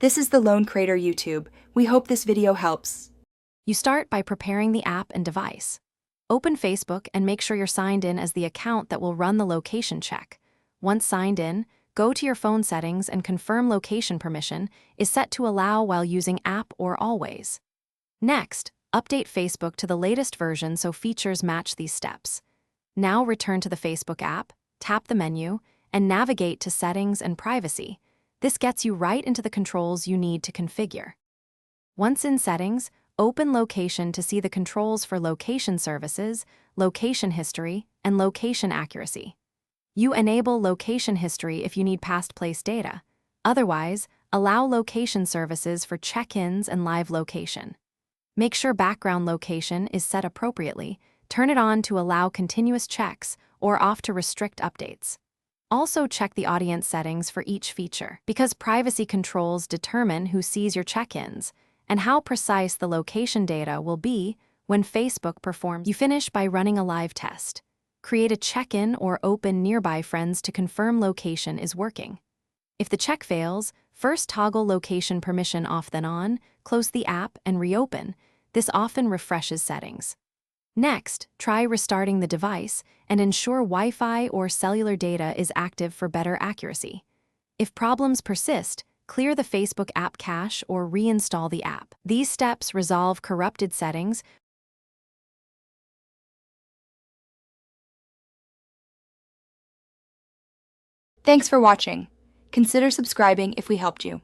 This is the Lone Creator YouTube. We hope this video helps. You start by preparing the app and device. Open Facebook and make sure you're signed in as the account that will run the location check. Once signed in, go to your phone settings and confirm location permission is set to allow while using app or always. Next, update Facebook to the latest version so features match these steps. Now return to the Facebook app, tap the menu, and navigate to Settings and Privacy. This gets you right into the controls you need to configure. Once in Settings, open Location to see the controls for location services, location history, and location accuracy. You enable location history if you need past place data. Otherwise, allow location services for check-ins and live location. Make sure background location is set appropriately, turn it on to allow continuous checks or off to restrict updates. Also check the audience settings for each feature, because privacy controls determine who sees your check-ins and how precise the location data will be when Facebook performs. You finish by running a live test. Create a check-in or open nearby friends to confirm location is working. If the check fails, first toggle location permission off then on, close the app and reopen. This often refreshes settings. Next, try restarting the device and ensure Wi-Fi or cellular data is active for better accuracy. If problems persist, clear the Facebook app cache or reinstall the app. These steps resolve corrupted settings. Thanks for watching. Consider subscribing if we helped you.